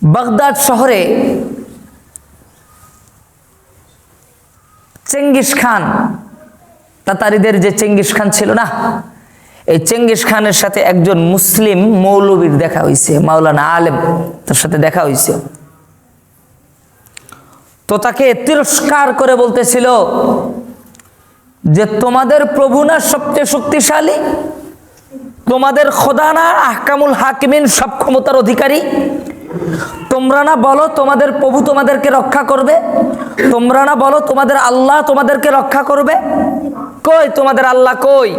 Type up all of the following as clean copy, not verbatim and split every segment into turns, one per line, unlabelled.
Baghdad শহরে Genghis Khan, তাতারিদের যে Genghis Khan ছিল না, এই চেঙ্গিস খানের সাথে একজন মুসলিম মৌলবীর দেখা হয়েছে, মাওলানা আলেম, তার সাথে দেখা হয়েছে। তো তাকে তিরস্কার করে বলতেছিল যে তোমাদের প্রভু না সবচেয়ে শক্তিশালী, তোমাদের খোদা না আহকামুল হাকিমিন, সব ক্ষমতার অধিকারী, তোমরা না বলো তোমাদের প্রভু তোমাদেরকে রক্ষা করবে, তোমরা না বলো তোমাদের আল্লাহ তোমাদেরকে রক্ষা করবে, কই তোমাদের আল্লাহ, কই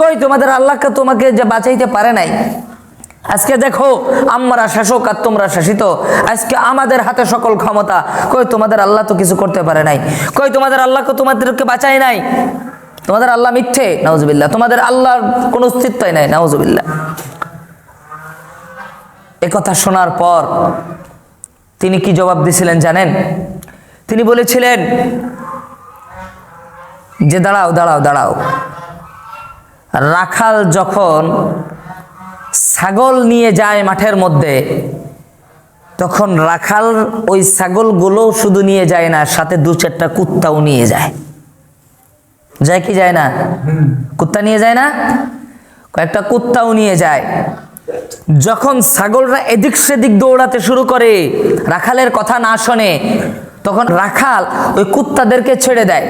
কই তোমাদের আল্লাহকে তোমাকে যে বাঁচাইতে পারে নাই। আজকে দেখো আমরা শাসক আর তোমরা শাসিত, আজকে আমাদের হাতে সকল ক্ষমতা, কই তোমাদের আল্লাহ তো কিছু করতে পারে নাই, কই তোমাদের আল্লাহকে তোমাদেরকে বাঁচায় নাই, তোমাদের আল্লাহ মিথ্যে, নাউজুবিল্লাহ, তোমাদের আল্লাহর কোনো অস্তিত্বই নাই, নাউজুবিল্লাহ। একথা শোনার পর তিনি কি জবাব দিয়েছিলেন জানেন? তিনি বলেছিলেন যে দাঁড়াও দাঁড়াও দাঁড়াও, রাখাল যখন ছাগল নিয়ে যায় মাঠের মধ্যে, তখন রাখাল ওই ছাগলগুলো শুধু নিয়ে যায় না, সাথে দু চারটা কুত্তাও নিয়ে যায়, যায় কি যায় না? কুত্তা নিয়ে যায় না? কয়েকটা কুত্তাও নিয়ে যায়। যখন ছাগলরা এদিক সেদিক দৌড়াতে শুরু করে, রাখালের কথা না শোনে, তখন রাখাল ওই কুত্তাদেরকে ছেড়ে দেয়।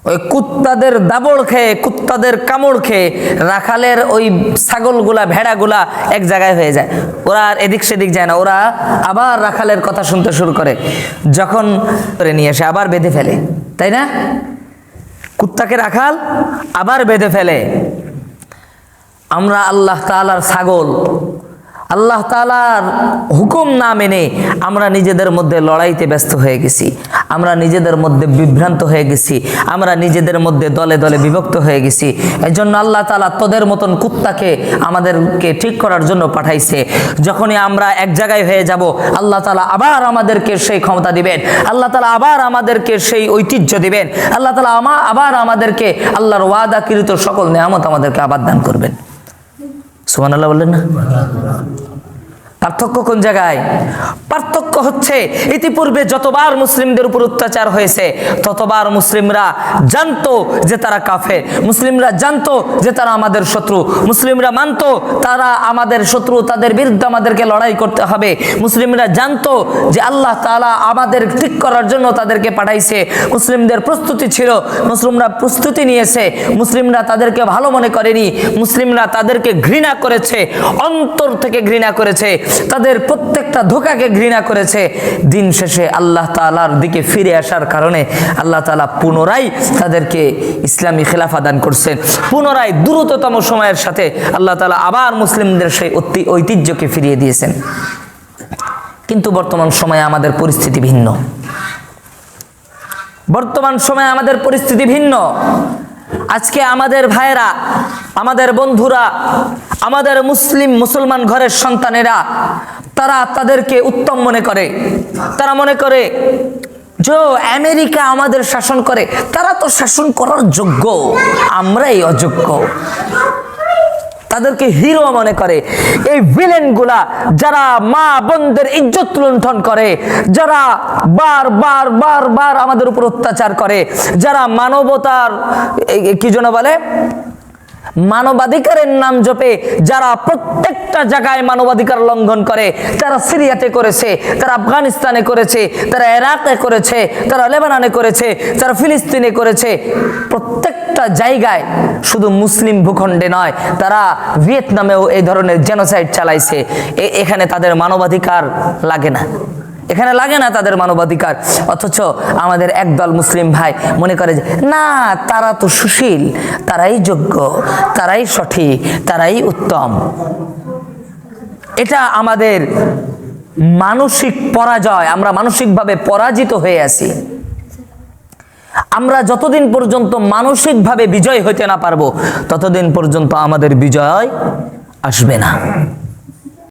ওই কুত্তাদের দাবড় খেয়ে, কুত্তাদের কামড় খেয়ে রাখালের ওই ছাগলগুলা, ভেড়াগুলা এক জায়গায় হয়ে যায়, ওরা আর এদিক সেদিক যায় না, ওরা আবার রাখালের কথা শুনতে শুরু করে। যখন ধরে নিয়ে এসে আবার বেঁধে ফেলে, তাই না? কুত্তাকে রাখাল আবার বেঁধে ফেলে। আমরা আল্লাহ তাআলার ছাগল, আল্লাহ তাআলার হুকুম না মেনে আমরা নিজেদের মধ্যে লড়াইতে ব্যস্ত হয়ে গেছি, আমরা নিজেদের মধ্যে বিভ্রান্ত হয়ে গেছি, আমরা নিজেদের মধ্যে দলে দলে বিভক্ত হয়ে গেছি। এই জন্য আল্লাহ তাআলা তোদের মতন কুত্তাকে আমাদেরকে ঠিক করার জন্য পাঠাইছে। যখনই আমরা এক জায়গায় হয়ে যাব, আল্লাহ তাআলা আবার আমাদেরকে সেই ক্ষমতা দিবেন, আল্লাহ তাআলা আবার আমাদেরকে সেই ঐতিহ্য দিবেন, আল্লাহ তাআলা আবার আমাদেরকে আল্লাহর ওয়াদাকৃত সকল নেয়ামত আমাদেরকে আবার দান করবেন। সুবহানাল্লাহ বললেন না? পার্থক্য কোন জায়গায়? পার্থক্য হচ্ছে ইতিপূর্বে যতবার মুসলিমদের উপর অত্যাচার হয়েছে, ততবার মুসলিমরা জানতো যে তারা কাফের, মুসলিমরা জানতো যে তারা আমাদের শত্রু, মুসলিমরা মানতো তারা আমাদের শত্রু, তাদের বিরুদ্ধে আমাদেরকে লড়াই করতে হবে। মুসলিমরা জানতো যে আল্লাহ তাআলা আমাদের ঠিক করার জন্য তাদেরকে পাঠাইছে। মুসলিমদের প্রস্তুতি ছিল, মুসলিমরা প্রস্তুতি নিয়েছে, মুসলিমরা তাদেরকে ভালো মনে করেনি, মুসলিমরা তাদেরকে ঘৃণা করেছে, অন্তর থেকে ঘৃণা করেছে, তাদের প্রত্যেকটা ধোঁকাকে ঘৃণা করেছে। দিন শেষে আল্লাহ তাআলার দিকে ফিরে আসার কারণে আল্লাহ তাআলা পুনরায় তাদেরকে ইসলামী খেলাফা দান করছেন। পুনরায় দ্রুততম সময়ের সাথে আল্লাহ তাআলা আবার মুসলিমদের সেই ঐতিহ্যকে ফিরিয়ে দিয়েছেন। কিন্তু বর্তমান সময়ে আমাদের পরিস্থিতি ভিন্ন, বর্তমান সময়ে আমাদের পরিস্থিতি ভিন্ন। আজকে আমাদের ভাইয়েরা, আমাদের বন্ধুরা, আমাদের মুসলমান ঘরের সন্তানেরা, তারা তাদেরকে উত্তম মনে করে। তারা মনে করে যে আমেরিকা আমাদের শাসন করে, তারা তো শাসন করার যোগ্য, আমরাই অযোগ্য। তাদেরকে হিরো মনে করে। এই ভিলেন গুলা যারা মা বোনদের ইজ্জত লুণ্ঠন করে, যারা বার বার আমাদের উপর অত্যাচার করে, যারা মানবতার কি যেন বলে, মানবাধিকারের নাম জপে যারা প্রত্যেকটা জায়গায় মানবাধিকার লঙ্ঘন করে, তারা সিরিয়াতে করেছে, তারা আফগানিস্তানে করেছে, তারা ইরাকে করেছে, তারা লেবাননে করেছে, তারা ফিলিস্তিনে করেছে, প্রত্যেকটা জায়গায়, শুধু মুসলিম ভূখণ্ডে নয়, তারা ভিয়েতনামেও এই ধরনের জেনোসাইড চালাইছে। এখানে তাদের মানবাধিকার লাগে না, এখানে লাগে না তাদের মানবাধিকার। অথচ আমাদের একদল মুসলিম ভাই মনে করে যে না, তারা তো সুশীল, তারাই যোগ্য, তারাই সঠিক, তারাই উত্তম। এটা আমাদের মানসিক পরাজয়। আমরা মানসিকভাবে পরাজিত হয়ে আছি। আমরা যতদিন পর্যন্ত মানসিকভাবে বিজয় হইতে না পারবো, ততদিন পর্যন্ত আমাদের বিজয় আসবে না।